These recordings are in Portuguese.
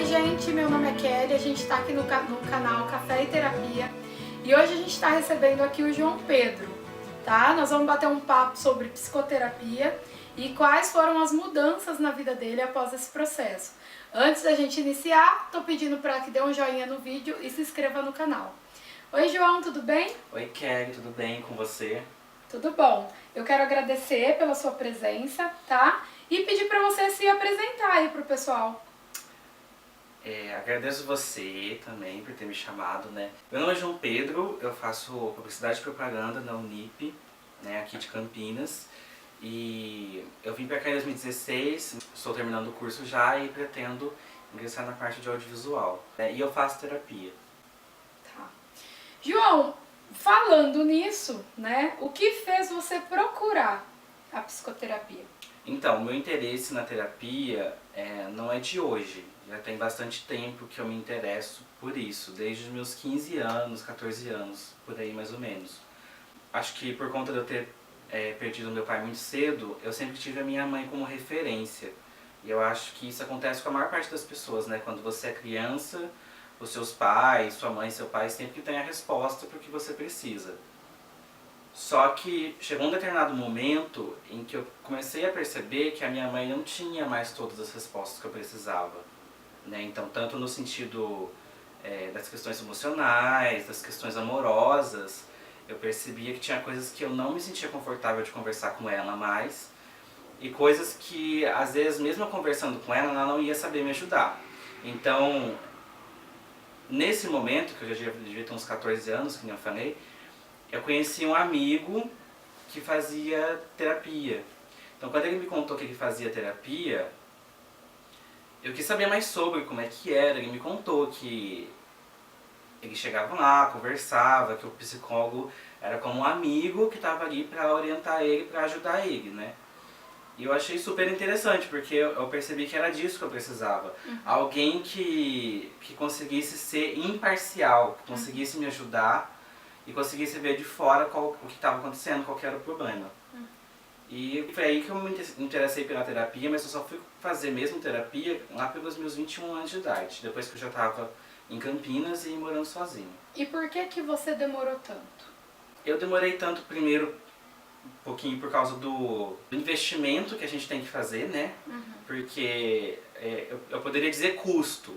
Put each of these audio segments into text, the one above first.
gente, meu nome é Kelly, a gente está aqui no canal Café e Terapia e hoje a gente está recebendo aqui o João Pedro, tá? Nós vamos bater um papo sobre psicoterapia e quais foram as mudanças na vida dele após esse processo. Antes da gente iniciar, tô pedindo para que dê um joinha no vídeo e se inscreva no canal. Oi João, tudo bem? Oi Kelly, tudo bem com você? Tudo bom. Eu quero agradecer pela sua presença, tá? E pedir para você se apresentar aí pro pessoal. Agradeço você também por ter me chamado, né? Meu nome é João Pedro, eu faço publicidade e propaganda na Unip, né, aqui de Campinas. E eu vim pra cá em 2016, estou terminando o curso já e pretendo ingressar na parte de audiovisual, né? E eu faço terapia. Tá. João, falando nisso, né, o que fez você procurar a psicoterapia? Então, meu interesse na terapia não é de hoje. Já tem bastante tempo que eu me interesso por isso, desde os meus 15 anos, 14 anos, por aí mais ou menos. Acho que por conta de eu ter perdido meu pai muito cedo, eu sempre tive a minha mãe como referência. E eu acho que isso acontece com a maior parte das pessoas, né? Quando você é criança, os seus pais, sua mãe, seu pai sempre têm a resposta para o que você precisa. Só que chegou um determinado momento em que eu comecei a perceber que a minha mãe não tinha mais todas as respostas que eu precisava, né? Então, tanto no sentido das questões emocionais, das questões amorosas, eu percebia que tinha coisas que eu não me sentia confortável de conversar com ela mais, e coisas que, às vezes, mesmo eu conversando com ela não ia saber me ajudar. Então, nesse momento, que eu já devia ter uns 14 anos, que nem eu falei, eu conheci um amigo que fazia terapia. Então, quando ele me contou que ele fazia terapia, eu quis saber mais sobre como é que era. Ele me contou que ele chegava lá, conversava, que o psicólogo era como um amigo que estava ali para orientar ele, para ajudar ele, né? E eu achei super interessante, porque eu percebi que era disso que eu precisava. Alguém que conseguisse ser imparcial, que conseguisse me ajudar e conseguisse ver de fora o que estava acontecendo, qual que era o problema. E foi aí que eu me interessei pela terapia, mas eu só fui fazer mesmo terapia lá pelos meus 21 anos de idade, depois que eu já estava em Campinas e morando sozinho. E por que você demorou tanto? Eu demorei tanto primeiro um pouquinho por causa do investimento que a gente tem que fazer, né? Porque eu poderia dizer custo,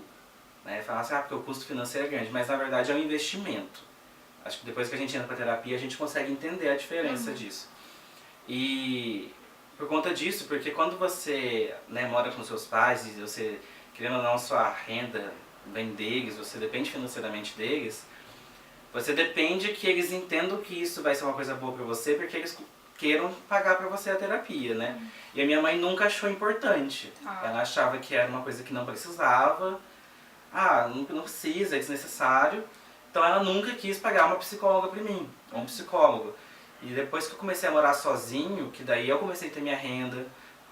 né? Falar assim, porque o custo financeiro é grande, mas na verdade é um investimento. Acho que depois que a gente entra pra terapia a gente consegue entender a diferença disso. E por conta disso, porque quando você, né, mora com seus pais e você, querendo ou não, sua renda vem deles, você depende financeiramente deles, você depende que eles entendam que isso vai ser uma coisa boa pra você, porque eles queiram pagar pra você a terapia, né? E a minha mãe nunca achou importante. Ela achava que era uma coisa que não precisava. Não precisa, é desnecessário. Então ela nunca quis pagar uma psicóloga pra mim, ou um psicólogo. E depois que eu comecei a morar sozinho, que daí eu comecei a ter minha renda,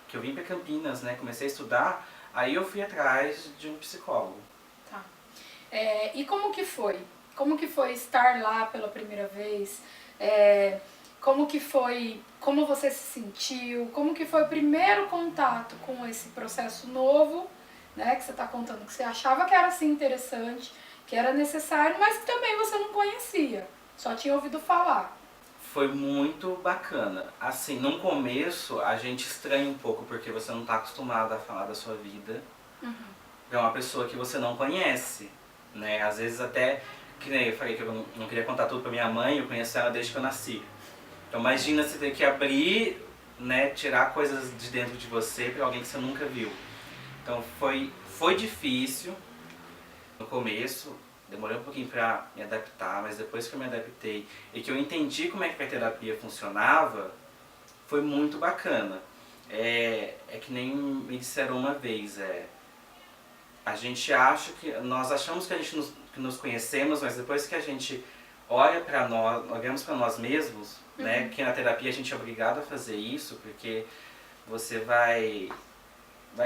que eu vim pra Campinas, né, comecei a estudar, aí eu fui atrás de um psicólogo. Tá. E como que foi? Como que foi estar lá pela primeira vez? Como você se sentiu? Como que foi o primeiro contato com esse processo novo, né, que você está contando, que você achava que era assim interessante, que era necessário, mas que também você não conhecia, só tinha ouvido falar. Foi muito bacana. Assim, no começo a gente estranha um pouco, porque você não está acostumado a falar da sua vida pra uma pessoa que você não conhece, né? Às vezes até, que nem eu falei que eu não queria contar tudo pra minha mãe, eu conheço ela desde que eu nasci. Então imagina você ter que abrir, né, tirar coisas de dentro de você pra alguém que você nunca viu. Então foi difícil no começo, demorei um pouquinho pra me adaptar, mas depois que eu me adaptei e que eu entendi como é que a terapia funcionava, foi muito bacana. É que nem me disseram uma vez, a gente acha que, nós achamos que a gente nos conhecemos, mas depois que a gente olha pra nós, olhamos pra nós mesmos, né, que na terapia a gente é obrigado a fazer isso, porque você vai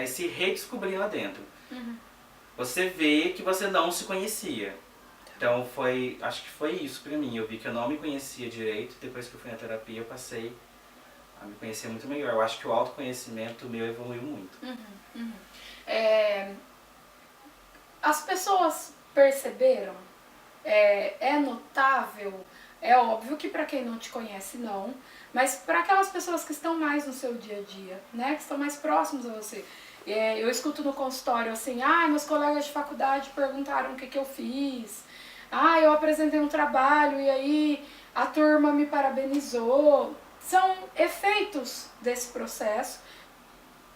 se redescobrir lá dentro. Você vê que você não se conhecia. Então acho que foi isso pra mim. Eu vi que eu não me conhecia direito, depois que eu fui na terapia eu passei a me conhecer muito melhor. Eu acho que o autoconhecimento meu evoluiu muito. As pessoas perceberam? É notável? É óbvio que para quem não te conhece não, mas para aquelas pessoas que estão mais no seu dia a dia, né, que estão mais próximos a você. Eu escuto no consultório assim, meus colegas de faculdade perguntaram o que eu fiz, eu apresentei um trabalho e aí a turma me parabenizou. São efeitos desse processo,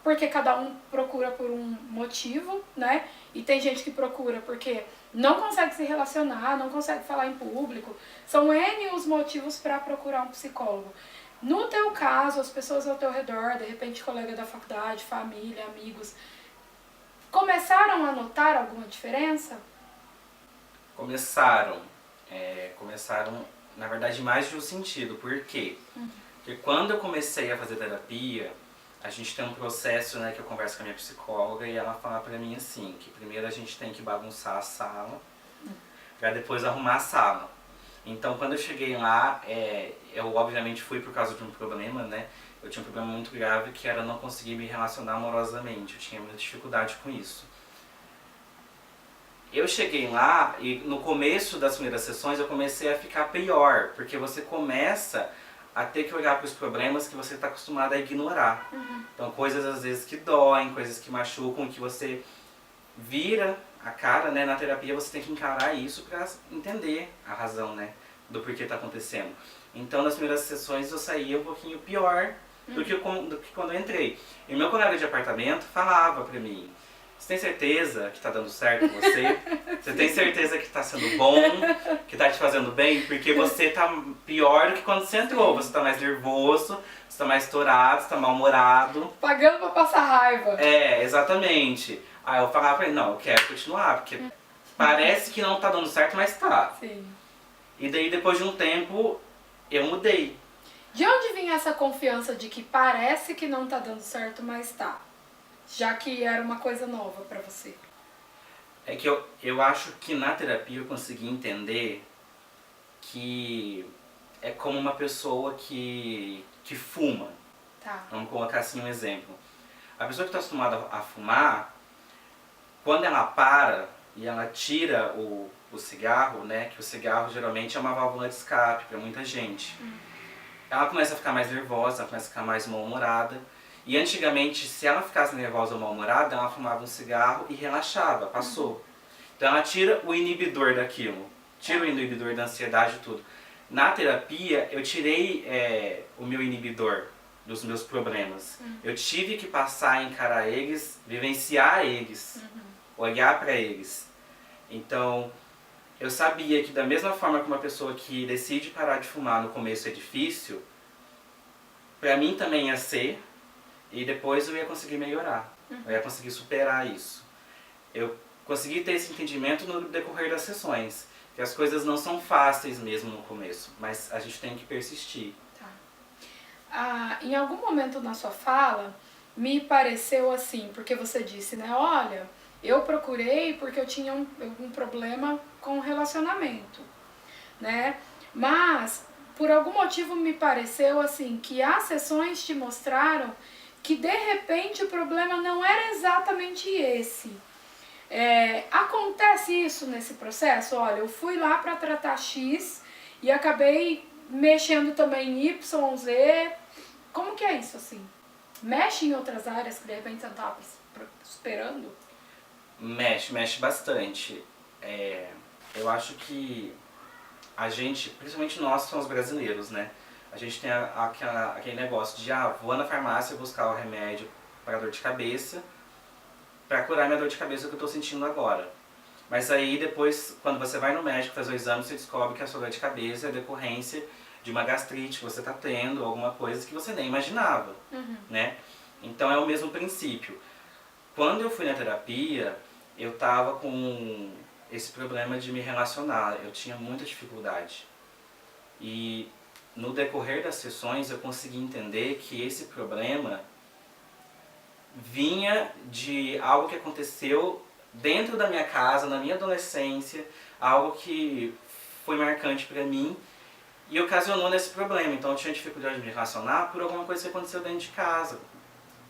porque cada um procura por um motivo, né? E tem gente que procura porque não consegue se relacionar, não consegue falar em público. São N os motivos para procurar um psicólogo. No teu caso, as pessoas ao teu redor, de repente colega da faculdade, família, amigos, começaram a notar alguma diferença? Começaram, na verdade, mais de um sentido. Por quê? Porque quando eu comecei a fazer terapia, a gente tem um processo, né, que eu converso com a minha psicóloga e ela fala pra mim assim, que primeiro a gente tem que bagunçar a sala, pra depois arrumar a sala. Então, quando eu cheguei lá, eu obviamente fui por causa de um problema, né? Eu tinha um problema muito grave que era não conseguir me relacionar amorosamente, eu tinha muita dificuldade com isso. Eu cheguei lá e no começo das primeiras sessões eu comecei a ficar pior, porque você começa a ter que olhar para os problemas que você está acostumado a ignorar. Então, coisas às vezes que doem, coisas que machucam, que você vira a cara, né? Na terapia você tem que encarar isso para entender a razão, né, do porquê está acontecendo. Então, nas primeiras sessões eu saía um pouquinho pior do que quando eu entrei. E meu colega de apartamento falava para mim, você tem certeza que tá dando certo com você? Você tem certeza que tá sendo bom, que tá te fazendo bem? Porque você tá pior do que quando você entrou. Você tá mais nervoso, você tá mais estourado, você tá mal-humorado. Pagando pra passar raiva. Exatamente. Aí eu falava pra ele, não, eu quero continuar, porque parece que não tá dando certo, mas tá. Sim. E daí, depois de um tempo, eu mudei. De onde vinha essa confiança de que parece que não tá dando certo, mas tá? Já que era uma coisa nova pra você. É que eu acho que na terapia eu consegui entender que é como uma pessoa que fuma. Tá. Vamos colocar assim um exemplo. A pessoa que está acostumada a fumar, quando ela para e ela tira o cigarro, né, que o cigarro geralmente é uma válvula de escape para muita gente, ela começa a ficar mais nervosa, ela começa a ficar mais mal-humorada. E antigamente, se ela ficasse nervosa ou mal-humorada, ela fumava um cigarro e relaxava, passou. Então ela tira o inibidor daquilo, tira o inibidor da ansiedade e tudo. Na terapia, eu tirei o meu inibidor dos meus problemas. Eu tive que passar a encarar eles, vivenciar eles, olhar para eles. Então, eu sabia que da mesma forma que uma pessoa que decide parar de fumar no começo é difícil, para mim também ia ser. E depois eu ia conseguir melhorar, eu ia conseguir superar isso. Eu consegui ter esse entendimento no decorrer das sessões, que as coisas não são fáceis mesmo no começo, mas a gente tem que persistir. Tá. Em algum momento na sua fala, me pareceu assim, porque você disse, né, olha, eu procurei porque eu tinha um problema com o relacionamento, né, mas por algum motivo me pareceu assim, que as sessões te mostraram que de repente o problema não era exatamente esse. Acontece isso nesse processo? Olha, eu fui lá para tratar X e acabei mexendo também em Y, Z. Como que é isso assim? Mexe em outras áreas que de repente você não estava esperando? Mexe bastante. Eu acho que a gente, principalmente nós que somos brasileiros, né? A gente tem aquele negócio de, vou na farmácia buscar o remédio para dor de cabeça, para curar minha dor de cabeça que eu estou sentindo agora. Mas aí depois, quando você vai no médico fazer o exame, você descobre que a sua dor de cabeça é decorrência de uma gastrite que você está tendo, alguma coisa que você nem imaginava, né? Então é o mesmo princípio. Quando eu fui na terapia, eu estava com esse problema de me relacionar, eu tinha muita dificuldade. E no decorrer das sessões eu consegui entender que esse problema vinha de algo que aconteceu dentro da minha casa, na minha adolescência, algo que foi marcante para mim e ocasionou nesse problema. Então eu tinha dificuldade de me relacionar por alguma coisa que aconteceu dentro de casa,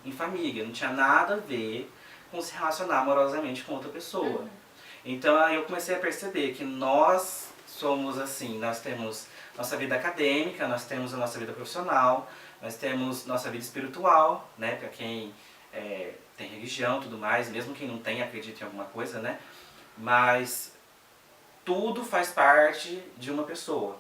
em família. Não tinha nada a ver com se relacionar amorosamente com outra pessoa. Então aí eu comecei a perceber que nós somos assim, nós temos nossa vida acadêmica, nós temos a nossa vida profissional, nós temos nossa vida espiritual, né, para quem tem religião e tudo mais, mesmo quem não tem, acredita em alguma coisa, né, mas tudo faz parte de uma pessoa.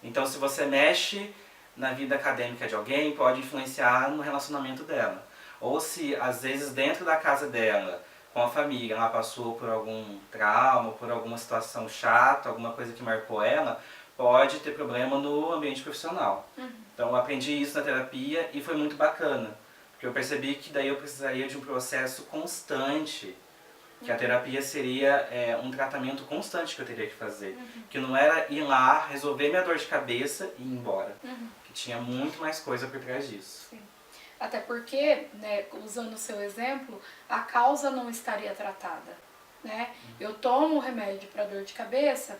Então se você mexe na vida acadêmica de alguém, pode influenciar no relacionamento dela. Ou se às vezes dentro da casa dela, com a família, ela passou por algum trauma, por alguma situação chata, alguma coisa que marcou ela, pode ter problema no ambiente profissional. Então eu aprendi isso na terapia e foi muito bacana, porque eu percebi que daí eu precisaria de um processo constante, que a terapia seria um tratamento constante que eu teria que fazer, que não era ir lá, resolver minha dor de cabeça e ir embora, que tinha muito mais coisa por trás disso. Sim. Até porque, né, usando o seu exemplo, a causa não estaria tratada, né? Eu tomo o remédio para dor de cabeça,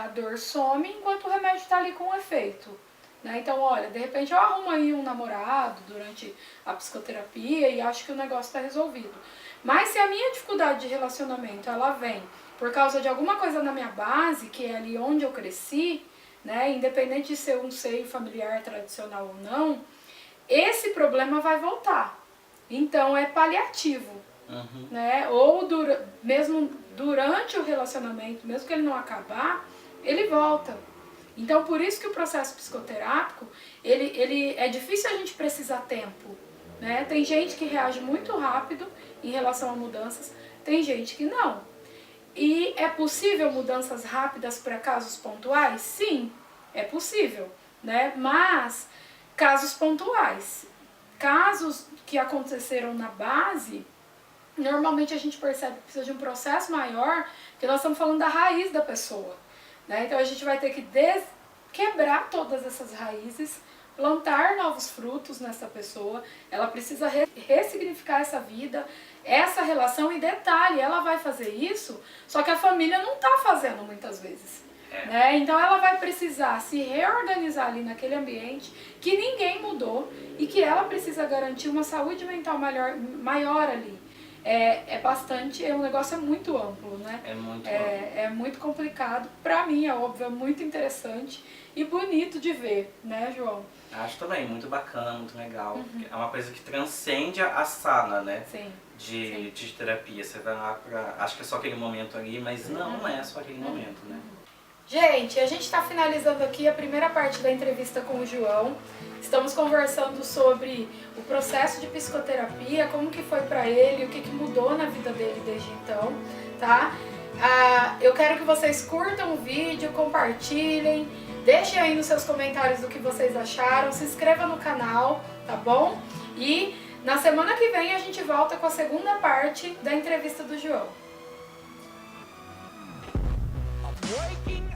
a dor some enquanto o remédio está ali com efeito, né? Então, olha, de repente eu arrumo aí um namorado durante a psicoterapia e acho que o negócio está resolvido. Mas se a minha dificuldade de relacionamento, ela vem por causa de alguma coisa na minha base, que é ali onde eu cresci, né? Independente de ser um seio familiar tradicional ou não, esse problema vai voltar. Então é paliativo, né? Ou mesmo durante o relacionamento, mesmo que ele não acabar, ele volta. Então por isso que o processo psicoterápico, ele é difícil a gente precisar tempo, né? Tem gente que reage muito rápido em relação a mudanças, tem gente que não. E é possível mudanças rápidas para casos pontuais? Sim, é possível, né? Mas casos pontuais. Casos que aconteceram na base, normalmente a gente percebe que precisa de um processo maior, porque nós estamos falando da raiz da pessoa, né? Então a gente vai ter que quebrar todas essas raízes, plantar novos frutos nessa pessoa, ela precisa ressignificar essa vida, essa relação, e detalhe, ela vai fazer isso, só que a família não está fazendo muitas vezes. Né? Então ela vai precisar se reorganizar ali naquele ambiente que ninguém mudou e que ela precisa garantir uma saúde mental maior ali. O negócio é muito amplo, né? É muito complicado. Pra mim, é óbvio, é muito interessante e bonito de ver, né, João? Acho também muito bacana, muito legal. É uma coisa que transcende a sala, né? Sim. De terapia. Você vai lá acho que é só aquele momento ali, mas não é só aquele momento, né? Gente, a gente está finalizando aqui a primeira parte da entrevista com o João. Estamos conversando sobre o processo de psicoterapia, como que foi para ele, o que mudou na vida dele desde então, tá? Eu quero que vocês curtam o vídeo, compartilhem, deixem aí nos seus comentários o que vocês acharam, se inscreva no canal, tá bom? E na semana que vem a gente volta com a segunda parte da entrevista do João. Waking